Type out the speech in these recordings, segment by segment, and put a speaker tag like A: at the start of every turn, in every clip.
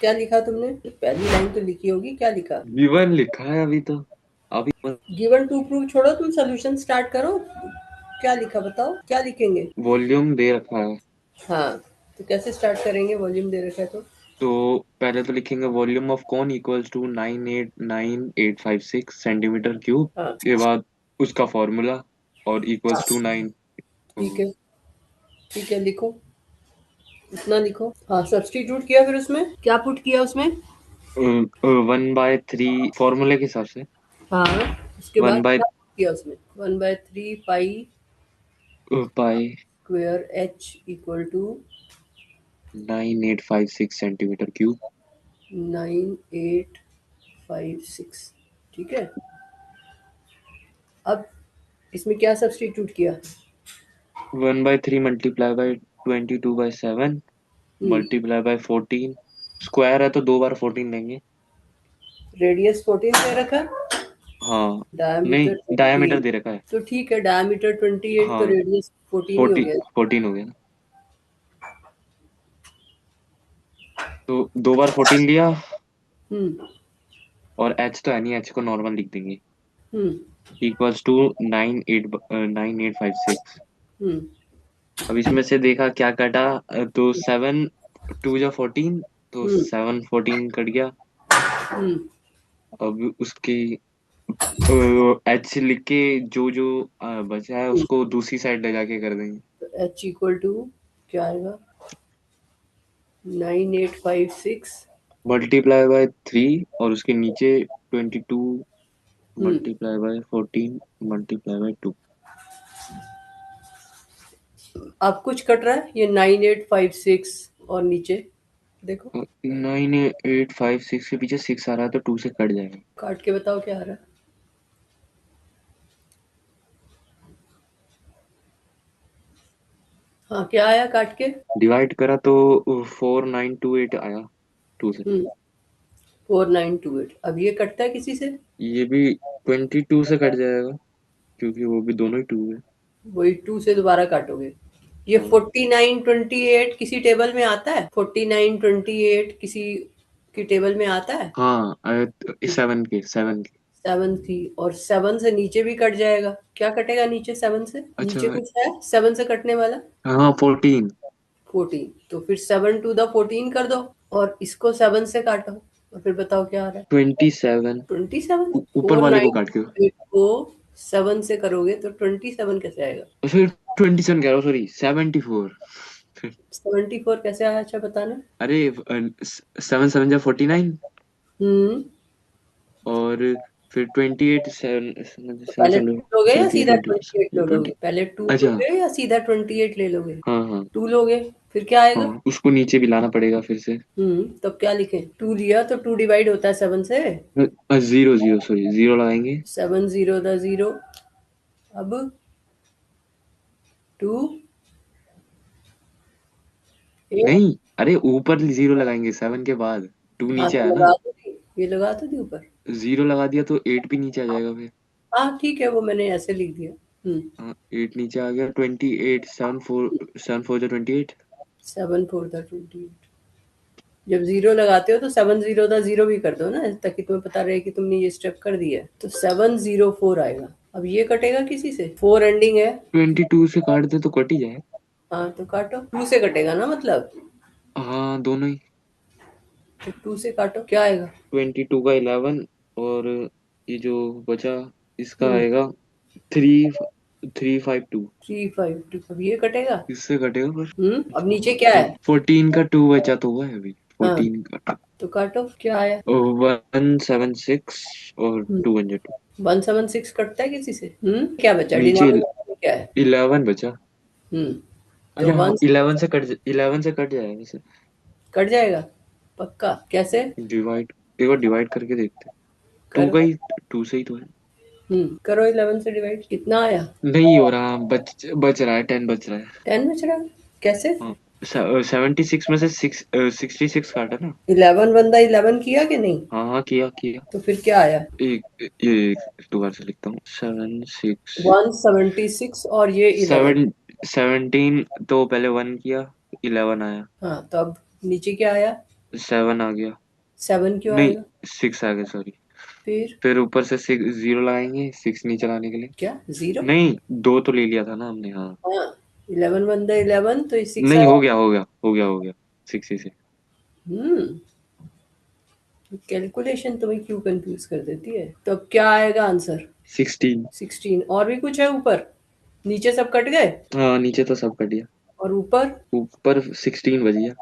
A: क्या लिखा तुमने? पहली लाइन तो लिखी होगी, क्या लिखा?
B: गिवन लिखा है अभी तो। अभी
A: गिवन टू प्रूफ छोड़ो, तुम सोल्यूशन स्टार्ट करो। क्या लिखा बताओ, क्या लिखेंगे?
B: वॉल्यूम दे रखा है।
A: हाँ, तो कैसे स्टार्ट करेंगे? वॉल्यूम दे रखा है तो
B: तो पहले तो लिखेंगे volume of cone equals to 989856 centimetre cube.
A: हाँ।
B: के बाद उसका फॉर्मूला और इक्वल्स टू 9।
A: ठीक है, ठीक है, लिखो, इतना लिखो। हाँ, सब्स्टिट्यूट किया, फिर उसमें क्या पुट किया उसमें?
B: 1/3 फॉर्मूले के हिसाब से।
A: हाँ, उसके बाद
B: वन बाय
A: क्या पुट किया उसमें? 1/3 pi
B: pi
A: square h equal to
B: 9856 centimetre cube.
A: 9856। ठीक है, अब इसमें क्या सब्स्टिट्यूट किया?
B: 1/3 multiply by 22/7
A: hmm
B: multiply by 14। Square है तो दो बार 14 लेंगे।
A: रेडियस 14 दे रखा,
B: हाँ। नहीं,
A: डायमीटर
B: डायमीटर
A: 28।
B: दे रखा है।
A: तो ठीक है, डायमीटर 28 तो
B: हाँ,
A: रेडियस 14 ही हो
B: 14
A: गया।
B: 14 हो गया ना। तो दो बार 14 लिया।
A: हम्म
B: और एच तो है नहीं, एच को नॉर्मल लिख देंगे।
A: हम्म
B: इक्वल्स टू 9856।
A: हम्म
B: अब इसमें से देखा क्या कटा। तो 7 2 जा 14। तो
A: हम्म
B: 7 14 कट गया।
A: हम्म
B: अब उसके एच लिख के जो जो बचा है उसको दूसरी साइड ले जाके कर देंगे।
A: तो एच इक्वल टू क्या आएगा? 9856।
B: Multiply by 3। और उसके नीचे 22
A: हम्म
B: मल्टीप्लाई बाय 14 मल्टीप्लाई बाय 2।
A: अब कुछ कट रहा है? ये 9856 और नीचे देखो,
B: 9856 के पीछे 6 आ रहा है तो 2 से कट जाएगा।
A: काट के बताओ क्या आ रहा है। हाँ, क्या आया काट के?
B: डिवाइड करा तो 4928 आया 2 से।
A: 4928। अब ये कटता है किसी से?
B: ये भी 22 से कट जाएगा क्योंकि वो भी दोनों ही 2 है।
A: वही 2 से दोबारा काटोगे। ये
B: हाँ
A: 4928 किसी टेबल में आता है? 4928 किसी की टेबल में आता है?
B: हाँ 7 के।
A: 7 थी, और 7 से नीचे भी कट जाएगा। क्या कटेगा नीचे 7 से?
B: अच्छा।
A: नीचे कुछ है 7 से कटने वाला?
B: हाँ 14।
A: 14। तो फिर 7 टू द 14 कर दो, और इसको 7 से काटो, और फिर बताओ क्या आ रहा है।
B: 27।
A: 27।
B: ऊपर
A: फोर
B: वाले को
A: नाइन
B: काट के।
A: एट को 7 से करोगे तो 27 कैसे आएगा?
B: फिर 27 कह रहा हूँ, सॉरी 74।
A: 74 कैसे आया? अच्छा बताना।
B: अरे 7 7 जा 49।
A: हम्म
B: और फिर 28 7
A: तो
B: 7
A: पहले 2 लोगे या
B: 70
A: सीधा
B: 20
A: 28 ले लोगे?
B: 20।
A: पहले 2
B: अच्छा।
A: लोगे या सीधा 28 ले लोगे?
B: हाँ हाँ
A: 2 लोगे, फिर क्या आएगा?
B: हाँ, उसको नीचे भी लाना पड़ेगा फिर से।
A: तो क्या लिखें? 2 लिया तो 2 डिवाइड होता है 7 से।
B: 0 0 सॉरी 0 लगाएंगे।
A: 7 0 द 0। अब 2 8।
B: नहीं, अरे ऊपर 0 लगाएंगे 7 के बाद। 2
A: हाँ,
B: नीचे
A: तो
B: आया ना।
A: लगा तो दी, ये लगा तो दी ऊपर।
B: 0 लगा दिया तो 8 भी नीचे आ जाएगा फिर।
A: हाँ ठीक है, वो मैंने ऐसे लिख दिया। हम्म
B: हाँ 8 नीचे आ गया। 28 7 4 जा 28।
A: 7 4 द 28। जब 0 लगाते हो तो 7 0 द 0 भी कर दो ना, ताकि तुम्हें पता रहे कि तुमने ये स्टेप कर दिया है। तो 704 आएगा। अब ये कटेगा किसी से? 4 एंडिंग है।
B: 22 से काट दे तो कट ही जाए।
A: हाँ, तो काटो, 2 से कटेगा ना मतलब।
B: हाँ दोनों ही।
A: तो 2 से काटो, क्या आएगा?
B: 22 का 11। और ये जो बचा इसका
A: हम्म
B: आएगा 3 3 5 2।
A: 352। अब ये कटेगा।
B: इससे कटेगा पर।
A: अब नीचे क्या है?
B: 14 का 2 बचा तो हुआ है अभी।
A: हाँ,
B: 14 का
A: तो काटो, क्या आया?
B: 176 और 202।
A: 176 कटता है किसी से? क्या बचा
B: नीचे
A: डिनोमिनेटर में? क्या है?
B: 11 बचा।
A: हम्म तो
B: अच्छा हाँ,
A: वन
B: 11 से कट जाएगा वैसे।
A: कट जाएगा पक्का? कैसे?
B: डिवाइड एक बार डिवाइड करके देखते। टू
A: करो।
B: का ही 2 से ही तो है।
A: करो, 11 से डिवाइड, कितना आया?
B: नहीं हो रहा, बच रहा है 10 बच रहा है।
A: 10 बच रहा है? कैसे?
B: हाँ 76 में से 66 काटा ना।
A: 11 बंदा 11 किया कि नहीं?
B: हाँ हाँ किया किया।
A: तो फिर क्या आया?
B: ये दोबारा से लिखता हूँ 7 6
A: 176 और ये 11।
B: 17। तो पहले 1 किया 11 आया।
A: हाँ, तो अब नीचे क्या आया?
B: 7 आ गया।
A: 7 क्यों
B: नहीं,
A: आएगा?
B: 6 आ गया, सॉरी।
A: फिर
B: फिर ऊपर से 6 जीरो लगाएंगे, 6 नीचे लाने के लिए।
A: क्या 0?
B: नहीं, 2 तो ले लिया था ना हमने, हाँ।
A: हाँ, 11 वन द 11 तो ये 6
B: नहीं, हो
A: आया।
B: गया हो गया हो गया हो गया, 6 ही से।
A: हम्म कैलकुलेशन तुम्हें क्यों कंफ्यूज कर देती है? तो अब क्या आएगा आंसर?
B: 16।
A: 16। और भी कुछ है ऊपर? नीचे सब कट गए?
B: हाँ, नीचे तो सब कट गया।
A: और ऊपर
B: ऊपर 16 बज गया।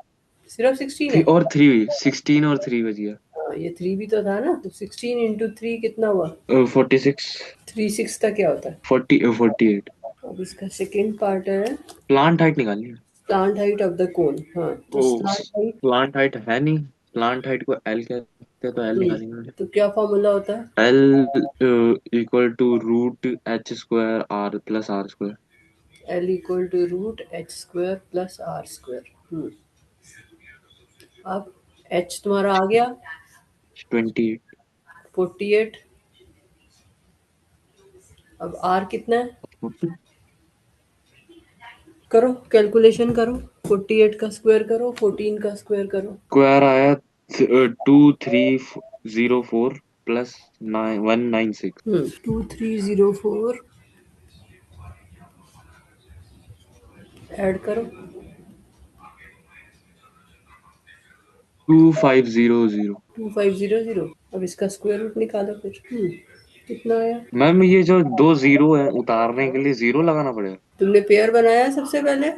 A: सिर्फ 16
B: थ्री
A: है?
B: और 3, 16 और 3 बज गया।
A: हाँ, ये 3 भी तो था ना, तो 16 इंटू 3 कितना हुआ?
B: 46।
A: 3 6 का क्या होता है?
B: 48।
A: अब इसका सेकेंड पार्ट है
B: प्लांट हाइट निकालनी है।
A: Slant height of the cone. हाँ, तो
B: ओ,
A: स्लांट हाइट।
B: प्लांट हाइट है नहीं। प्लांट हाइट को एल कहते हैं, तो एल निकालेंगे।
A: तो क्या फॉर्मूला होता है?
B: L equal to root H square R plus R square.
A: L equal to root H square plus R square. अब एच तुम्हारा आ गया
B: 28।
A: 48। अब आर कितना है? करो कैलकुलेशन करो। 48 का स्क्वायर करो, 14 का स्क्वायर करो।
B: स्क्वायर आया 2304 प्लस 196।
A: 2304 ऐड करो।
B: 2500।
A: 2500। अब इसका स्क्वायर रूट निकालो फिर। कितना आया?
B: मैम, ये जो दो जीरो है, उतारने के लिए जीरो लगाना पड़ेगा।
A: तुमने पेयर बनाया सबसे पहले?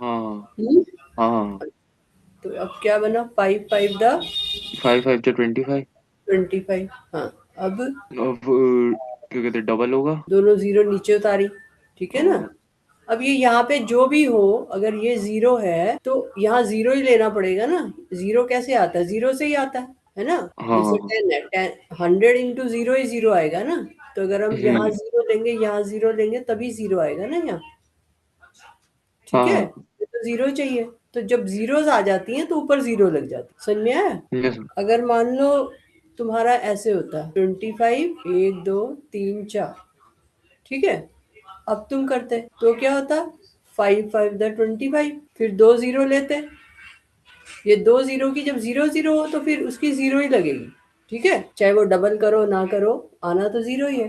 B: हाँ
A: हम्म
B: हाँ हाँ।
A: तो अब क्या बना? 5 5 द
B: 5 5 जो 25।
A: 25। हाँ, अब
B: अब क्या कहते, डबल होगा।
A: दोनों जीरो नीचे उतारी, ठीक है ना?
B: हाँ
A: अब ये यहाँ पे जो भी हो, अगर ये जीरो है तो यहाँ जीरो ही लेना पड़ेगा ना। जीरो कैसे आता है? जीरो से ही आता है ना।
B: हाँ
A: जैसे
B: हाँ।
A: 10 है, 100 इंटू जीरो ही जीरो आएगा ना। तो अगर हम यहाँ
B: हम्म।
A: जीरो लेंगे, यहाँ जीरो लेंगे, तभी जीरो आएगा ना यहाँ। ठीक
B: हाँ
A: है,
B: हाँ।
A: तो जीरो चाहिए। तो जब जीरोस आ जाती हैं तो ऊपर जीरो लग जाती है। समझ में आया?
B: यस।
A: अगर मान लो तुम्हारा ऐसे होता 25, 1 2 3 4, ठीक है। अब तुम करते तो क्या होता? 5 5 द 25, फिर दो जीरो लेते। ये दो जीरो की जब जीरो जीरो हो तो फिर उसकी जीरो ही लगेगी। ठीक है, चाहे वो डबल करो ना करो, आना तो जीरो ही है,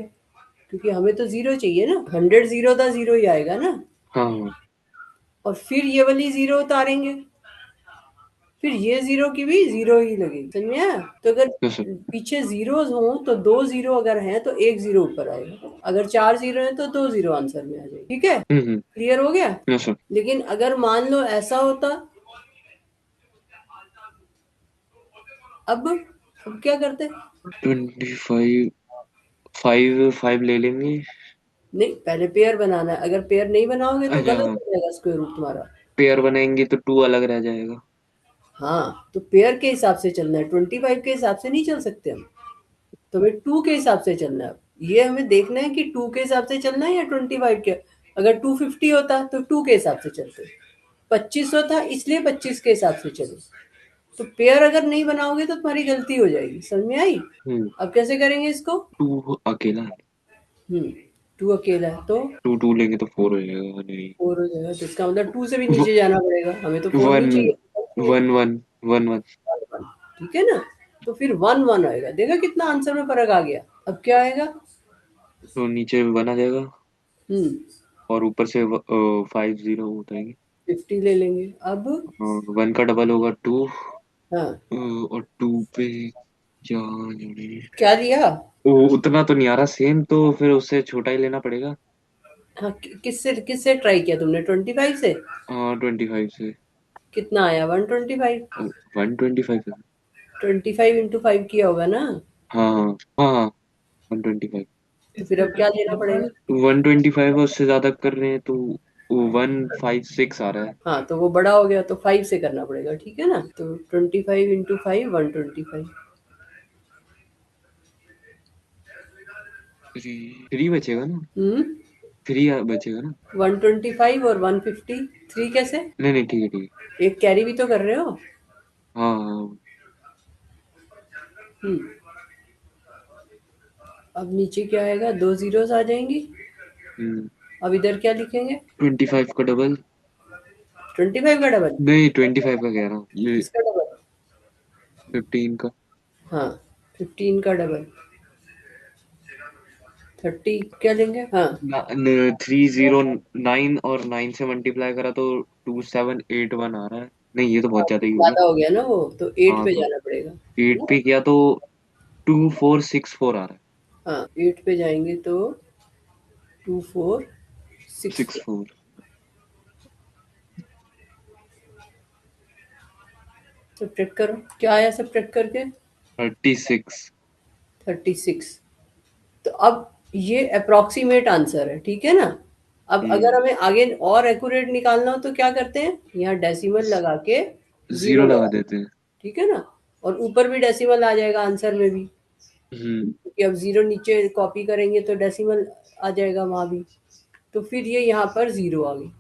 A: क्योंकि हमें तो जीरो चाहिए ना। 100 जीरो था, जीरो ही आएगा ना।
B: हाँ हाँ।
A: और फिर ये वाली जीरो उतारेंगे, फिर ये जीरो की भी जीरो ही लगेगी। समझ में आया? तो अगर
B: यस सर।
A: पीछे जीरोस हो तो दो जीरो अगर हैं तो एक जीरो ऊपर आएगा, अगर चार जीरो है तो दो जीरो आंसर में आ जाएगी। ठीक है, क्लियर हो गया?
B: Yes sir.
A: लेकिन अगर मान लो ऐसा होता, अब क्या करते?
B: 25। 5 5 ले लेंगे।
A: नहीं, पहले पेयर बनाना है। अगर पेयर नहीं बनाओगे तो
B: अच्छा,
A: गलत
B: हाँ।
A: हो जाएगा स्क्वायर रूट तुम्हारा।
B: पेयर बनाएंगे तो 2 अलग रह जाएगा।
A: हाँ, तो पेयर के हिसाब से चलना है, 25 के हिसाब से नहीं चल सकते हम। तो हमें टू के हिसाब से चलना है। ये हमें देखना है कि टू के हिसाब से चलना है या 25 के। अगर 250 होता तो टू के हिसाब से चलते। 25 होता इसलिए 25 के हिसाब से चलो। तो पेयर अगर नहीं बनाओगे तो तुम्हारी गलती हो जाएगी। समझ में आई?
B: हम्म।
A: अब कैसे करेंगे इसको?
B: 2 अकेला है।
A: हम्म 2 अकेला है तो
B: 2 2 लेंगे तो 4 हो जाएगा, नहीं।
A: 4 हो जाएगा। तो इसका मतलब 2 से भी नीचे जाना पड़ेगा, हमें तो 4
B: वन
A: नहीं चाहिए।
B: 1 1 1 1।
A: 1 ठीक है ना। तो फिर 1 1 आएगा। देखा कितना आंसर में फर्क आ गया? अब क्या आएगा?
B: तो नीचे 1 आ जाएगा।
A: हम्म
B: और ऊपर से 5 जीरो उठाएंगे।
A: 50 ले लेंगे। अब
B: 1 का डबल होगा 2।
A: हाँ,
B: और 2 पे क्या जोड़ेंगे?
A: क्या लिया?
B: उतना तो नहीं आ रहा सेम, तो फिर उससे छोटा ही लेना पड़ेगा।
A: हाँ, किससे किससे ट्राई किया तुमने? 25 से?
B: 25 से।
A: कितना आया? 125।
B: 125 है।
A: 25 इंटू 5 किया होगा ना।
B: हाँ हाँ हाँ हाँ। 125।
A: तो फिर अब क्या लेना पड़ेगा?
B: 125 उससे ज्यादा कर रहे हैं तो 156 आ रहा है।
A: हाँ, तो वो बड़ा हो गया तो 5 से करना पड़ेगा। ठीक है ना। तो 25 इंटू 5 125।
B: 3 बचेगा ना।
A: हम्म
B: 3 बचेगा ना।
A: 125 और 150। 3 कैसे?
B: नहीं नहीं, ठीक है ठीक है।
A: एक कैरी भी तो कर रहे हो।
B: हाँ हाँ।
A: हम्म अब नीचे क्या आएगा? दो जीरोस आ जाएंगी। अब इधर क्या लिखेंगे?
B: 25 का डबल।
A: 25 का डबल?
B: नहीं 25 का कह रहा हूँ ये।
A: किसका डबल?
B: 15 का।
A: हाँ, 15 का डबल 30 क्या लेंगे? हाँ
B: 309 और 9 से मल्टीप्लाई करा तो 2781 आ रहा है। नहीं ये तो
A: हाँ,
B: बहुत ज्यादा ही हो गया।
A: ज्यादा हो गया ना वो, तो 8
B: हाँ
A: पे
B: तो
A: जाना पड़ेगा, है
B: 8
A: ना?
B: पे किया तो 2464 आ रहा
A: हाँ, 8 पे जाएंगे तो टू फोर
B: है।
A: सिक्स
B: 64।
A: सब्ट्रैक्ट करो, क्या आया सब्ट्रैक्ट करके?
B: 36।
A: 36। तो अब ये अप्रोक्सीमेट आंसर है, ठीक है ना? अब अगर
B: हम्म।
A: हमें आगे और एक्यूरेट निकालना हो तो क्या करते हैं, यहाँ डेसिमल लगा के जीरो
B: जीरो लगा
A: लगा,
B: देते हैं।
A: ठीक है ना? और ऊपर भी डेसिमल आ जाएगा आंसर में भी,
B: हम्म।
A: क्योंकि अब जीरो नीचे कॉपी करेंगे तो डेसिमल आ जाएगा वहां भी। तो फिर ये यहाँ पर जीरो आ गई,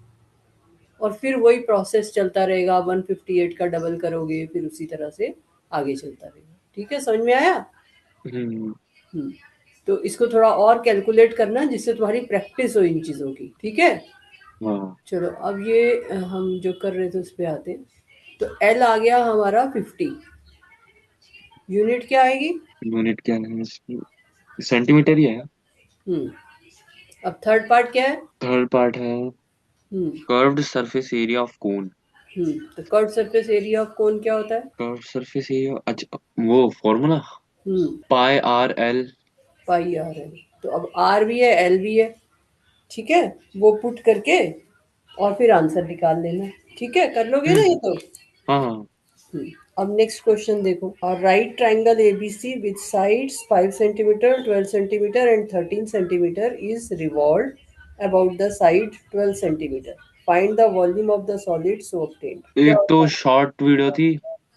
A: और फिर वही प्रोसेस चलता रहेगा, 158 का डबल करोगे, फिर उसी तरह से आगे चलता रहेगा। ठीक है, समझ में आया?
B: हम्म।
A: हम्म। तो इसको थोड़ा और कैलकुलेट करना जिससे तुम्हारी प्रैक्टिस हो इन चीज़ों की, ठीक है?
B: हाँ।
A: चलो अब ये हम जो कर रहे थे उस पे आते हैं। तो एल आ गया हमारा 50, यूनिट क्या आएगी?
B: यूनिट क्या है सेंटीमीटर ही है।
A: हम्म। अब थर्ड पार्ट क्या है?
B: थर्ड पार्ट है
A: hmm.
B: Curved surface area of cone.
A: तो curve surface area of cone क्या होता है?
B: कर्व्ड सरफेस एरिया, अच्छा वो formula
A: hmm.
B: Pi are L.
A: Pi r है। तो अब आर भी है, एल भी है, ठीक है? वो पुट करके और फिर आंसर निकाल लेना, ठीक है? कर लोगे ना ये
B: हम्म।
A: तो?
B: हाँ हाँ।
A: अब नेक्स्ट क्वेश्चन देखो, और right triangle ABC with sides 5 centimetre, 12 centimetre and 13 centimetre is revolved about the side 12 centimetre, find the volume of the solid so obtained. क्या
B: एक तो
A: होता है?
B: शॉर्ट वीडियो थी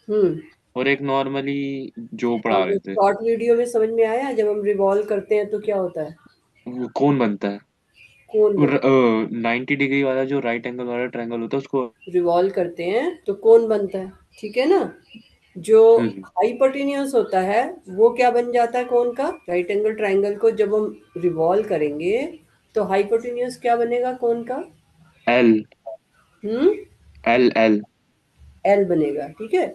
A: हम्म।
B: और एक नॉर्मली जो
A: हाँ,
B: पढ़ा
A: वो
B: रहे थे।
A: शॉर्ट वीडियो में समझ में आया, जब हम रिवॉल्व करते हैं तो क्या होता है?
B: वो कौन बनता है?
A: कोन बनता
B: 90 डिग्री वाला जो राइट एंगल वाला ट्रायंगल होता है उसको।
A: है, रिवॉल्व करते हैं तो कोन बनता है, ठीक है ना? जो
B: हम्म।
A: हाइपोटेन्यूज होता है वो क्या बन जाता है कोन का? राइट एंगल ट्राइंगल को जब हम रिवॉल्व करेंगे तो हाइपोटेन्यूज क्या बनेगा कोन का?
B: L.
A: Hmm.
B: L L.
A: L बनेगा, ठीक है?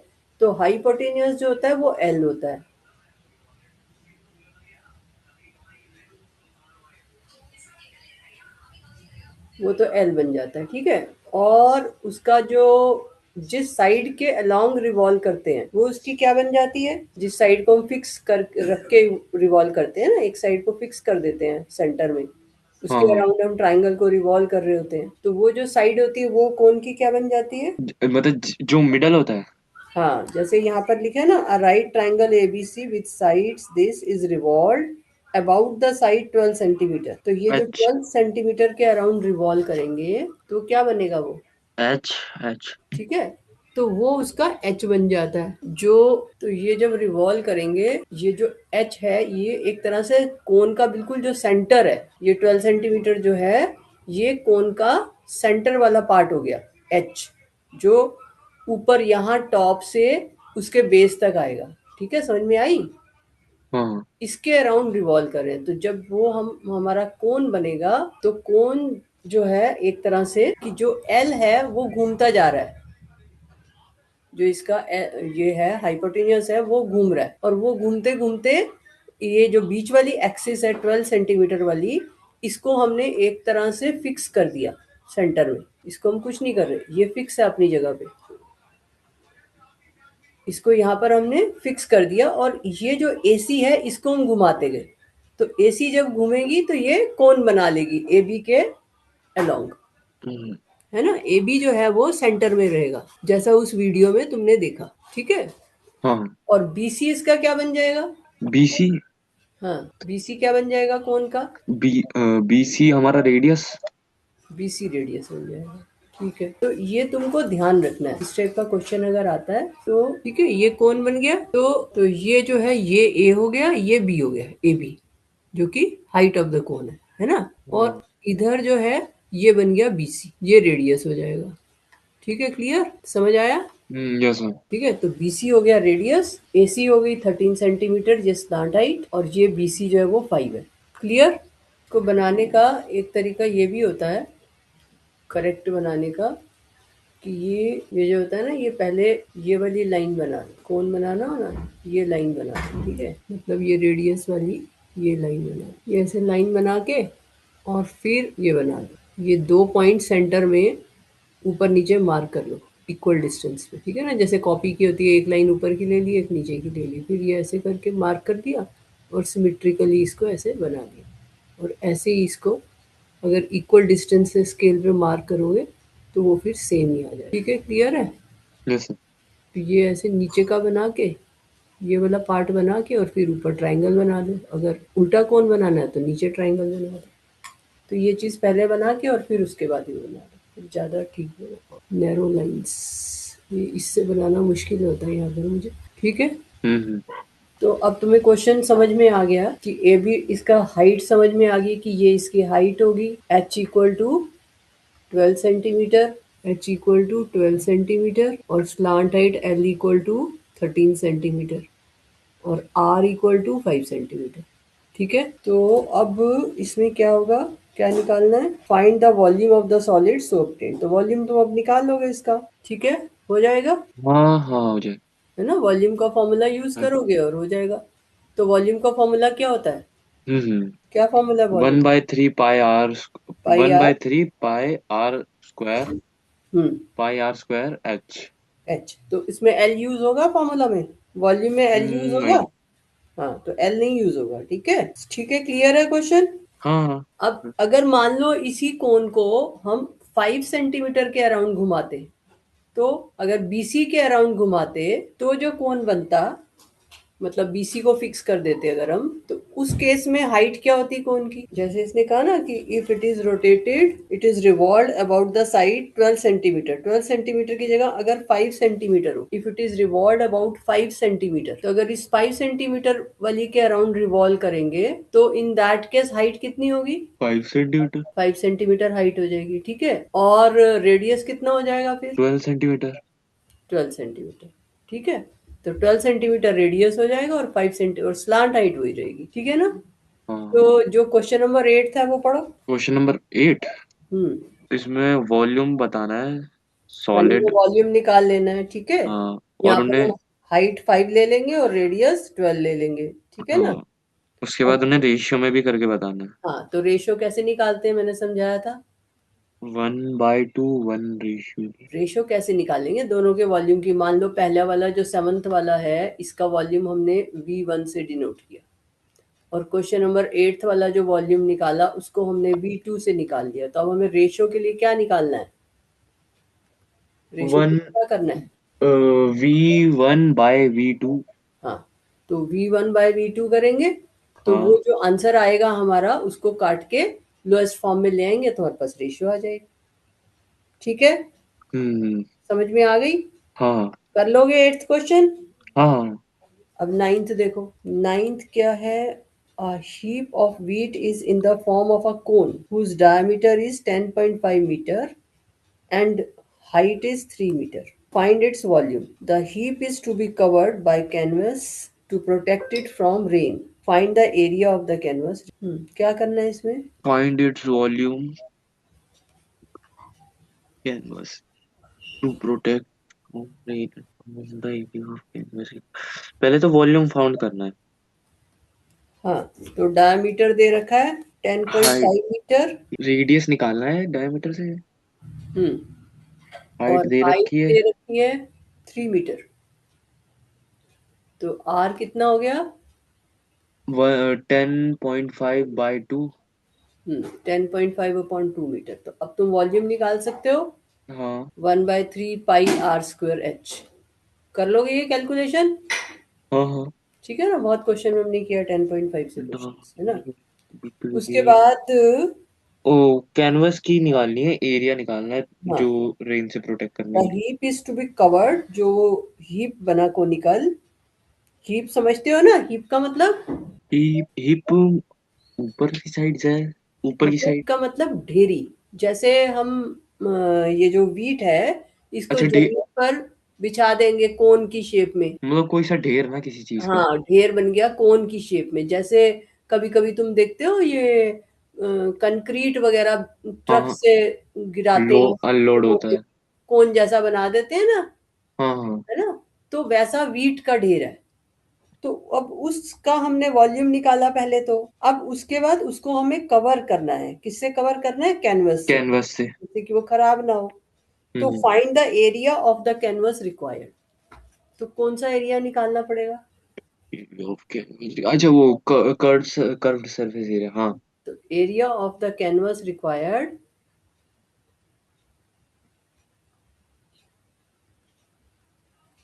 A: तो हाइपोटेन्यूज जो होता है वो एल होता है, वो तो एल बन जाता है, ठीक है? और उसका जो जिस साइड के अलोंग रिवॉल्व करते हैं वो उसकी क्या बन जाती है? जिस साइड को हम फिक्स कर रख के रिवॉल्व करते हैं ना, एक साइड को फिक्स कर देते हैं सेंटर में,
B: हाँ
A: उसके
B: हाँ।
A: अराउंड हम ट्राइंगल को रिवॉल्व कर रहे होते हैं, तो वो जो साइड होती है वो कोन की क्या बन जाती है?
B: मतलब जो मिडल होता है।
A: हाँ, जैसे यहाँ पर लिखा है ना, a right triangle ABC with sides this is revolved about the side 12 centimetre, तो ये जो
B: एच।
A: 12 सेंटीमीटर के अराउंड रिवॉल्व करेंगे तो क्या बनेगा वो?
B: एच। एच।
A: ठीक है, तो वो उसका एच बन जाता है जो, तो ये जब रिवॉल्व करेंगे, ये जो एच है ये एक तरह से कोन का बिल्कुल जो सेंटर है, ये 12 सेंटीमीटर जो है ये कोन का सेंटर वाला पार्ट हो गया, एच, जो ऊपर यहाँ टॉप से उसके बेस तक आएगा। ठीक है, समझ में आई?
B: हाँ।
A: इसके अराउंड रिवॉल्व करें तो जब वो हम हमारा कोन बनेगा, तो कोन जो है एक तरह से कि जो एल है वो घूमता जा रहा है, जो इसका ये है हाइपोटेन्यूस है वो घूम रहा है, और वो घूमते घूमते ये जो बीच वाली एक्सिस है 12 सेंटीमीटर वाली, इसको हमने एक तरह से फिक्स कर दिया सेंटर में, इसको हम कुछ नहीं कर रहे, ये फिक्स है अपनी जगह पे, इसको यहाँ पर हमने फिक्स कर दिया, और ये जो एसी है इसको हम घुमाते गए, तो एसी जब घूमेगी तो ये कोन बना लेगी ए बी के अलोंग,
B: हम्म।
A: है ना? ए बी जो है वो सेंटर में रहेगा जैसा उस वीडियो में तुमने देखा, ठीक है?
B: हाँ।
A: और बी सी इसका क्या बन जाएगा?
B: बीसी।
A: हाँ, बी सी क्या बन जाएगा कौन का?
B: बी बीसी हमारा रेडियस।
A: बी सी रेडियस बन जाएगा, ठीक है? तो ये तुमको ध्यान रखना है, इस टाइप का क्वेश्चन अगर आता है तो, ठीक है? ये कौन बन गया? तो ये जो है ये ए हो गया, ये बी हो गया, ए बी, जो कि हाइट ऑफ द कोन है ना? और इधर जो है ये बन गया बी सी, ये रेडियस हो जाएगा। ठीक है, क्लियर, समझ आया?
B: Yes sir.
A: ठीक है, तो बी सी हो गया रेडियस, ए सी हो गई 13 सेंटीमीटर जिस स्लांट हाइट, और ये बी सी जो है वो 5 है। क्लियर? को बनाने का एक तरीका ये भी होता है, करेक्ट बनाने का, कि ये जो होता है ना, ये पहले ये वाली लाइन बना लो, कौन बनाना हो ना, ये लाइन बना लो, ठीक है, मतलब ये रेडियस वाली ये लाइन बना लो, ये ऐसे लाइन बना के और फिर ये बना लो, ये 2 पॉइंट सेंटर में ऊपर नीचे मार्क कर लो इक्वल डिस्टेंस पे, ठीक है ना, जैसे कॉपी की होती है, एक लाइन ऊपर की ले ली, एक नीचे की ले ली, फिर ये ऐसे करके मार्क कर दिया और सिमेट्रिकली इसको ऐसे बना दिया, और ऐसे ही इसको अगर इक्वल डिस्टेंस से स्केल पे मार्क करोगे तो वो फिर सेम ही आ जाए, ठीक है, क्लियर है।
B: Yes sir.
A: तो ये ऐसे नीचे का बना के, ये वाला पार्ट बना के और फिर ऊपर ट्रायंगल बना लो, अगर उल्टा कोण बनाना है तो नीचे ट्रायंगल बना लो, तो ये चीज़ पहले बना के और फिर उसके बाद ये बना लो, फिर ज़्यादा ठीक होगा। नैरो लाइंस, ये इससे बनाना मुश्किल होता है यहाँ पर मुझे, ठीक है।
B: हम्म।
A: तो अब तुम्हें क्वेश्चन समझ में आ गया कि ए बी, इसका हाइट समझ में आ गई कि ये इसकी हाइट होगी h equal to 12 centimetre, h equal to 12 centimetre, और slant height l equal to 13 centimetre, और r इक्वल टू 5 सेंटीमीटर, ठीक है। तो अब इसमें क्या होगा, क्या निकालना है, find the volume of the solid so obtained, तो वॉल्यूम तुम अब निकाल लोगे इसका, ठीक है, हो जाएगा,
B: हाँ हाँ हो जाए।
A: है ना, वॉल्यूम का फॉर्मूला यूज
B: हाँ।
A: करोगे और हो जाएगा। तो वॉल्यूम का फॉर्मूला क्या होता है,
B: हम्म।
A: क्या फॉर्मूला है volume,
B: 1/3 pi R,
A: pi
B: one
A: R,
B: by three pi R square,
A: hmm,
B: pi R square H.
A: H, तो इसमें एल यूज होगा फॉर्मूला में, वॉल्यूम में एल यूज होगा,
B: नहीं।
A: हाँ तो एल नहीं यूज होगा, ठीक है, क्लियर है क्वेश्चन।
B: हाँ हाँ।
A: अब अगर मान लो इसी कोण को हम 5 सेंटीमीटर के अराउंड घुमाते, तो अगर बीसी के अराउंड घुमाते तो जो कोण बनता, मतलब बीसी को फिक्स कर देते अगर हम, तो उस केस में हाइट क्या होती कोन की, जैसे इसने कहा ना कि if it is rotated it is revolve about the side 12 centimetre, 12 centimetre की जगह अगर 5 सेंटीमीटर हो, if it is revolve about 5 centimetre, तो अगर इस 5 सेंटीमीटर वाली के अराउंड रिवॉल्व करेंगे तो इन दैट केस हाइट कितनी होगी,
B: 5 सेंटीमीटर।
A: 5 सेंटीमीटर हाइट हो जाएगी, ठीक है, और रेडियस कितना हो जाएगा फिर,
B: 12 सेंटीमीटर।
A: 12 सेंटीमीटर, ठीक है, तो 12 सेंटीमीटर रेडियस हो जाएगा और 5 सेंटी और स्लांट हाइट हो ही रहेगी, ठीक है ना।
B: हाँ।
A: तो जो क्वेश्चन नंबर 8 था वो पढ़ो।
B: Question number 8।
A: हम्म,
B: इसमें वॉल्यूम बताना है
A: पहले वो
B: सॉलिड।
A: वॉल्यूम निकाल लेना है, ठीक है,
B: हाँ और
A: यहाँ पर
B: उन्हें।
A: हम हाइट 5 ले लेंगे और रेडियस 12 ले लेंगे, ठीक है ना।
B: हाँ उसके बाद
A: अब
B: उन्हें रेशियो में भी करके बताना है।
A: हाँ, तो रेशो कैसे निकालते हैं मैंने समझाया था,
B: 1/2 1 रेशियो।
A: रेशो कैसे निकालेंगे दोनों के वॉल्यूम की, मान लो पहला वाला जो 7th वाला है इसका वॉल्यूम हमने V1 से डिनोट किया, और क्वेश्चन नंबर 8 वाला जो वॉल्यूम निकाला उसको हमने V2 से निकाल दिया, तो अब हमें रेशो के लिए क्या निकालना है, रेशो के
B: वन
A: लिए क्या करना है,
B: V1/V2।
A: हाँ, तो V1/V2 करेंगे, तो वो
B: हाँ।
A: जो आंसर आएगा हमारा उसको काट के लोएस्ट फॉर्म में ले आएंगे तो हमारे पास रेशियो आ जाएगी, ठीक है,
B: हम्म।
A: समझ में आ गई,
B: हाँ
A: कर लोगे 8th क्वेश्चन।
B: हाँ हाँ।
A: अब 9th देखो, 9th क्या है, a heap of wheat is in the form of a cone whose diameter is 10.5 meter and height is 3 meter. Find its volume. The heap is to be covered by canvas to protect it from rain. Find the area of the canvas. क्या करना है इसमें,
B: find its volume canvas to protect. पहले तो volume found करना है।
A: हाँ, तो डायमीटर दे रखा है
B: हाइट,
A: 10.5 मीटर,
B: रेडियस निकालना है डायमीटर से।
A: हम्म,
B: हाइट
A: और
B: दे
A: हाइट
B: रखी है।
A: दे रखी है 3 मीटर, तो आर कितना हो गया,
B: 10.5/2।
A: 10.5/2 मीटर, तो अब तुम वॉल्यूम निकाल सकते हो,
B: हाँ
A: 1/3 पाई r स्क्वायर h, कर लोगे ये कैलकुलेशन,
B: हाँ हाँ।
A: ठीक है ना, बहुत क्वेश्चन में हमने किया 10.5 से क्वेश्चन, है ना। उसके
B: ये
A: बाद
B: ओ कैनवस की निकालनी है, एरिया निकालना है
A: हाँ,
B: जो रेन से प्रोटेक्ट
A: द
B: करनी है।
A: Heap is to be covered, जो हीप बना को निकल, हीप समझते हो ना, हीप का मतलब,
B: हिप हिप ऊपर की साइड जाए, ऊपर की
A: हीप
B: साइड।
A: का मतलब ढेरी, जैसे हम ये जो वीट है इसको
B: अच्छा
A: जमीन पर बिछा देंगे कोन की शेप में,
B: मतलब कोई सा ढेर ना किसी चीज का।
A: हाँ, ढेर बन गया कोन की शेप में, जैसे कभी कभी तुम देखते हो ये कंक्रीट वगैरह
B: हाँ
A: ट्रक
B: हाँ।
A: से गिराते
B: लो
A: हैं,
B: अनलोड होता है।
A: कोन जैसा बना देते हैं ना,
B: हाँ हाँ।
A: है ना, तो वैसा वीट का ढेर है। तो अब उसका हमने वॉल्यूम निकाला पहले, तो अब उसके बाद उसको हमें कवर करना है। किससे कवर करना है? कैनवस से,
B: कैनवस से।
A: जिससे कि वो खराब ना हो। तो
B: hmm.
A: Find the area of the canvas required. तो कौन सा एरिया निकालना पड़ेगा?
B: ओके। अच्छा वो कर्व्ड सरफेस एरिया, हाँ।
A: तो area of the canvas required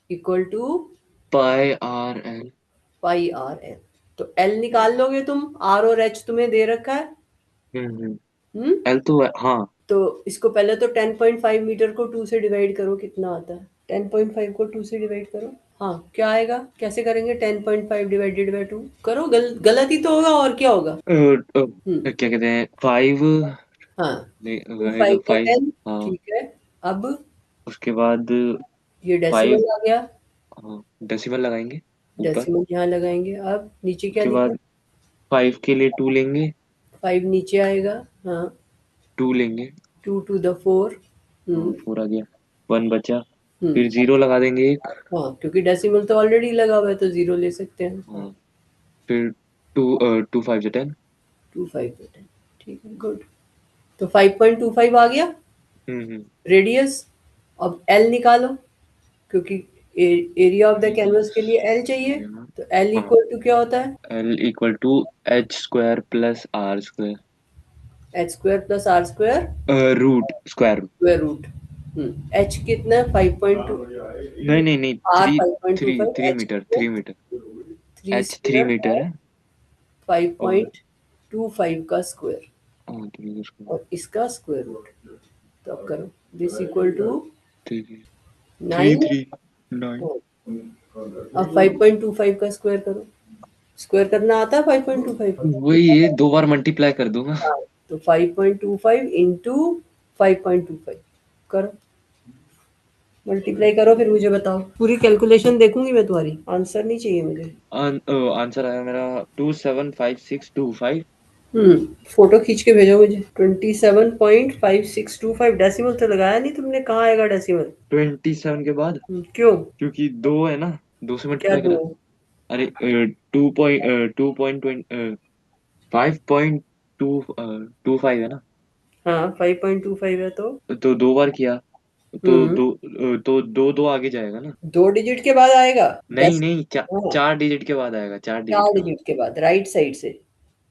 A: equal to
B: pi are L.
A: Pi are L. तो एल निकाल लोगे तुम, आर और एच तुम्हें दे रखा है।
B: हम्म।
A: हम्म।
B: एल तो हाँ।
A: तो इसको पहले तो 10.5 मीटर को 2 से डिवाइड करो, कितना आता है? 10.5 को 2 से डिवाइड करो। हाँ, क्या आएगा? कैसे करेंगे? 10.5 डिवाइडेड बाई 2 करो। गलत ही तो होगा, और क्या होगा? हम्म।
B: क्या कहते हैं, 5।
A: हाँ, टू
B: नहीं आएगा
A: फाइव का
B: 5।
A: 10।
B: हाँ।
A: ठीक है। अब
B: उसके बाद
A: ये
B: 5।
A: डेसिमल आ गया।
B: हाँ, डेसिमल लगाएंगे ऊपर।
A: डेसिमल यहाँ लगाएंगे। अब नीचे क्या
B: उसके
A: लिखा?
B: बाद 5 के लिए 2 लेंगे।
A: 5 नीचे आएगा। हाँ,
B: 2 लेंगे।
A: 2 टू द 4।
B: हाँ,
A: हम्म।
B: 4 आ गया। 1 बचा।
A: हम्म।
B: फिर 0 लगा देंगे एक।
A: हाँ, क्योंकि डेसिमल तो ऑलरेडी लगा हुआ है, तो 0 ले सकते हैं। हाँ,
B: हाँ। फिर 2 5 से 10।
A: 2 5 पे 10। ठीक है, गुड। तो 5.25 आ गया
B: हम्म।
A: रेडियस। अब एल निकालो, क्योंकि एरिया ऑफ द कैनवस के लिए एल चाहिए। तो एल
B: हाँ,
A: इक्वल टू क्या होता है?
B: L equal to H square plus R square.
A: H square plus R square,
B: root square.
A: Square root. H कितना है? 5.2।
B: नहीं नहीं नहीं,
A: R
B: three.
A: Five point two
B: three
A: five
B: 3 metre.
A: 3
B: H three
A: square
B: metre
A: by
B: है। और
A: 5.25 का square,
B: हाँ, 3 square.
A: और इसका स्क्वायर रूट। तो अब करो, दिस इक्वल टू
B: 3 3
A: 9।
B: 3 9।
A: अब 5.25 का स्क्वायर करो। स्क्वायर करना आता है 5.25?
B: वही ये 2 बार मल्टीप्लाई कर दूंगा।
A: हाँ, तो 5.25 इंटू 5.25 करो। मल्टीप्लाई करो, फिर मुझे बताओ। पूरी कैलकुलेशन देखूंगी मैं तुम्हारी, आंसर नहीं चाहिए मुझे।
B: आंसर आया मेरा 275625।
A: फोटो खींच के भेजो मुझे। 27.5625 डेसिमल तो लगाया नहीं तुमने, कहाँ आएगा डेसिमल?
B: 27 के बाद,
A: क्यों?
B: क्योंकि 2 है ना, 2 से
A: क्या
B: मल्टीप्लाई
A: दो?
B: करा। अरे 5.25 है ना।
A: हाँ, 5.25 है तो।
B: तो 2 बार किया, तो
A: हम्म।
B: दो दो आगे जाएगा ना।
A: 2 डिजिट के बाद आएगा।
B: नहीं नहीं,
A: हाँ,
B: 4 डिजिट के बाद आएगा, 4 डिजिट
A: चार
B: के बाद।
A: डिजिट के बाद, राइट साइड से,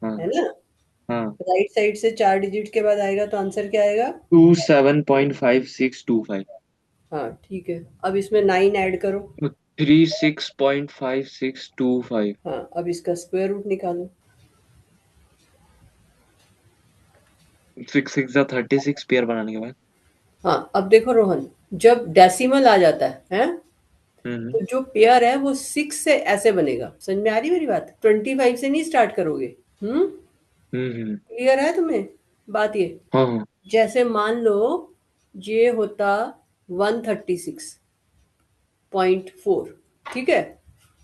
B: हाँ
A: है ना?
B: हाँ।
A: राइट साइड से 4 डिजिट के बाद आएगा, तो आंसर क्या आएगा?
B: 27.5625।
A: हाँ, ठीक है। अब इसमें 9 ऐड करो।
B: 36.5625।
A: हाँ, अब इसका स्क्वायर रूट निकालो।
B: 6 6 36 पेयर बनाने के बाद।
A: हाँ, अब देखो रोहन, जब डेसिमल आ जाता है, हैं?
B: हम्म
A: तो जो पेयर है वो 6 से ऐसे बनेगा। समझ में आ रही मेरी बात? 25 से नहीं स्टार्ट करोगे। हम्म।
B: हम्म।
A: क्लियर है तुम्हें बात ये?
B: हाँ हाँ।
A: जैसे मान लो ये होता 136.4, ठीक है?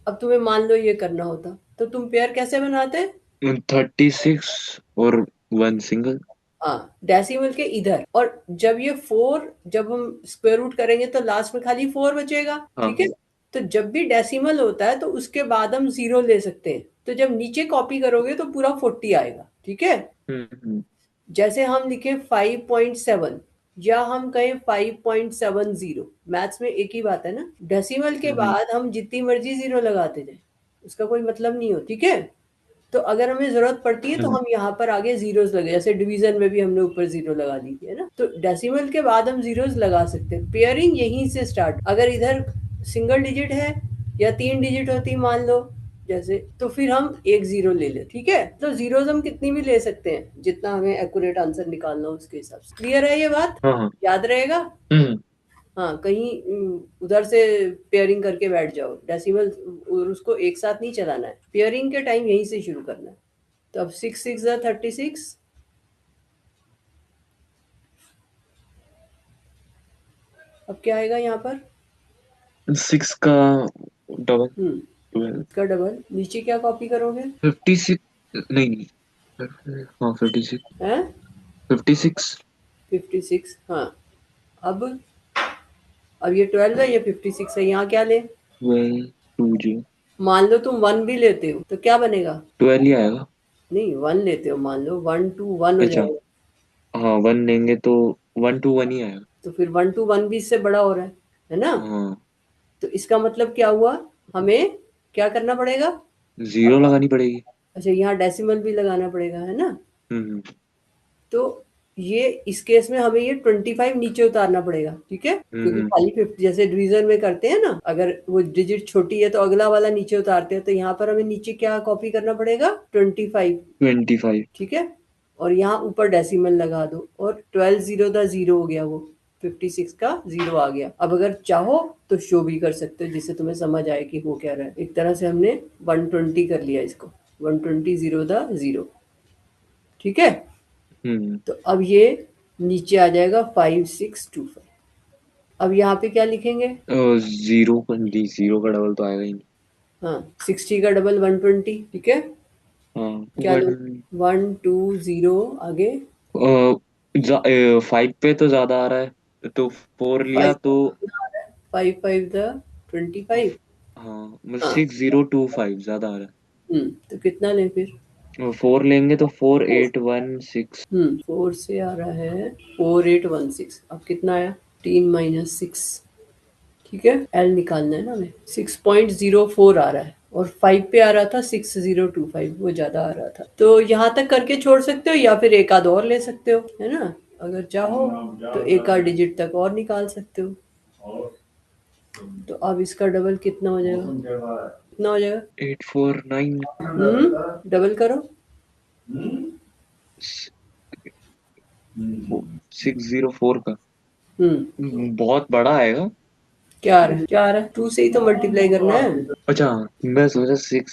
A: अब तुम्हें मान लो ये करना होता, तो तुम पेयर कैसे बनाते?
B: 36 और 1 सिंगल।
A: हाँ, डेसिमल के इधर। और जब ये 4, जब हम स्क्वायर रूट करेंगे तो लास्ट में खाली 4 बचेगा,
B: हाँ
A: ठीक है? तो जब भी डेसिमल होता है तो उसके बाद हम 0 ले सकते हैं। तो जब नीचे कॉपी करोगे तो पूरा 40 आएगा, ठीक है?
B: हम्म।
A: जैसे हम लिखे 5.7, या हम कहें 5.70, मैथ्स में एक ही बात है ना। डेसिमल के
B: हम्म
A: बाद हम जितनी मर्जी 0 लगाते जाए, उसका कोई मतलब नहीं हो, ठीक है? तो अगर हमें जरूरत पड़ती है तो
B: हम्म
A: हम यहाँ पर आगे जीरोस लगे, जैसे डिवीजन में भी हमने ऊपर 0 लगा दी थी, है ना? तो डेसिमल के बाद हम जीरोस लगा सकते हैं। पेयरिंग यहीं से स्टार्ट, अगर इधर सिंगल डिजिट है या 3 डिजिट होती मान लो, जैसे, तो फिर हम एक 0 ले ले, ठीक है? तो जीरोस हम कितनी भी ले सकते हैं, जितना हमें एक्यूरेट आंसर निकालना हो उसके हिसाब से। क्लियर है ये बात?
B: हाँ हाँ।
A: याद रहेगा?
B: हम्म।
A: हाँ, कहीं उधर से पेयरिंग करके बैठ जाओ। डेसिमल और उसको एक साथ नहीं चलाना है, पेयरिंग के टाइम यहीं से शुरू करना है। तो अब 6 6 36। अब क्या आएगा यहाँ पर?
B: 6 का डबल।
A: इसका डबल। नीचे क्या कॉपी करोगे?
B: 56। नहीं नहीं। हाँ 56।
A: हैं?
B: 56।
A: 56। हाँ। अब अब ये 12 है, ये 56 है, यहाँ क्या ले?
B: 12 2 0
A: मान लो तुम 1 भी लेते हो तो क्या बनेगा?
B: 12 ही आएगा।
A: नहीं, 1 लेते हो, मान लो 1 2 1 हो
B: अच्छा,
A: जाएगा।
B: हाँ 1 लेंगे तो 1 2 1 ही आएगा।
A: तो फिर 1 2 1 भी इससे बड़ा हो रहा है ना?
B: हाँ,
A: तो इसका मतलब क्या हुआ? हमें क्या करना पड़ेगा?
B: जीरो लगानी पड़ेगी।
A: अच्छा, यहाँ डेसिमल भी लगाना पड़ेगा, है ना?
B: हम्म
A: तो ये इस केस में हमें ये 25 नीचे उतारना पड़ेगा, ठीक है, क्योंकि
B: हम्म
A: खाली 50 जैसे डिवीजन में करते हैं ना, अगर वो डिजिट छोटी है तो अगला वाला नीचे उतारते हैं, तो यहाँ पर हमें नीचे क्या कॉपी करना पड़ेगा? 25,
B: 25।
A: ठीक है। और यहाँ ऊपर डेसिमल लगा दो, और 12 जीरो द जीरो हो गया, वो 56 का जीरो आ गया। अब अगर चाहो तो शो भी कर सकते हो, जिससे तुम्हें समझ आए कि हो क्या रहा है। एक तरह से हमने 120 कर लिया इसको, 120 जीरो द जीरो, ठीक है।
B: हम्म
A: तो अब ये नीचे आ जाएगा 5625। अब यहाँ पे क्या लिखेंगे?
B: जीरो का जीरो का डबल तो आएगा ही नहीं।
A: हाँ, 60 का डबल 120, ठीक है।
B: हाँ
A: क्या लो? 120 आगे।
B: 5 पे तो ज्यादा आ रहा है, तो 4 लिया
A: 5
B: तो।
A: 5 5 द 25।
B: हाँ मतलब
A: हाँ।
B: 6025 ज्यादा आ रहा
A: तो कितना लें फिर?
B: है। 4 लेंगे तो 4816।
A: 4 से आ रहा है 4816। अब कितना आया? 3 - 6, ठीक है। एल निकालना है ना हमें। 6.04 आ रहा है, और 5 पे आ रहा था 6025, वो ज्यादा आ रहा था। तो यहाँ तक करके छोड़ सकते हो, या फिर एक आध और ले सकते हो, है ना? अगर चाहो तो एक आध डिजिट तक और निकाल सकते हो। तो अब इसका डबल कितना हो जाएगा? कितना हो जाएगा?
B: 849।
A: डबल करो।
B: 604 का।
A: हम्म
B: बहुत बड़ा आएगा।
A: क्या आ रहा है? क्या आ रहा है? 2 से ही तो मल्टीप्लाई करना है।
B: अच्छा, मैं सोचा 6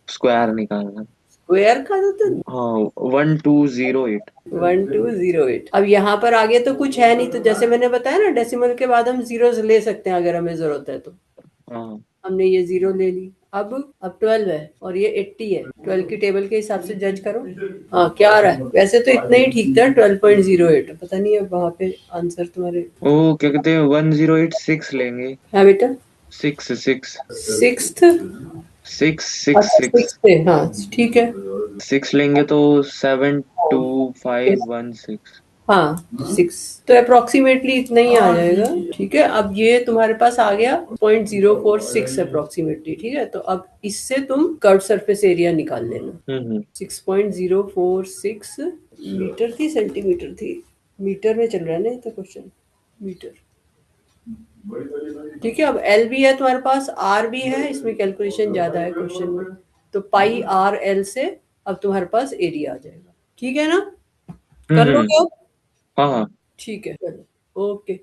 B: स्क्वायर निकालना।
A: स्क्वायर का तो
B: हाँ 1208।
A: 1208। अब यहाँ पर आगे तो कुछ है नहीं, तो जैसे मैंने बताया ना, डेसिमल के बाद हम जीरोस ले सकते हैं अगर हमें जरूरत है तो।
B: हाँ
A: हमने ये जीरो ले ली। अब 12 है और ये 80 है, 12 की टेबल के हिसाब से जज करो। हाँ, क्या आ रहा है? वैसे तो इतना ही ठीक था, 12.08। पता नहीं अब वहां पे आंसर तुम्हारे।
B: ओ, क्या कहते हैं, 1086 लेंगे।
A: हाँ बेटा।
B: Six six
A: sixth.
B: Six six
A: अच्छा,
B: सिक्स
A: 6 पे, हाँ ठीक है।
B: सिक्स लेंगे तो 72516।
A: हाँ, 6। तो अप्रोक्सीमेटली इतना ही आ जाएगा, ठीक है। अब ये तुम्हारे पास आ गया 0.046 अप्रोक्सीमेटली, ठीक है। तो अब इससे तुम कर्व सरफेस एरिया निकाल लेना।
B: हम्म
A: 6.046 मीटर थी, सेंटीमीटर थी? मीटर में चल रहा है ना ये तो क्वेश्चन। मीटर, ठीक है। अब एल भी है तुम्हारे पास, आर भी है, इसमें कैलकुलेशन ज्यादा है क्वेश्चन में। तो पाई आर एल से अब तुम्हारे पास एरिया आ जाएगा, ठीक है ना? कर
B: हम्म।
A: लोगे अब?
B: हाँ हाँ।
A: ठीक है, चलो, ओके।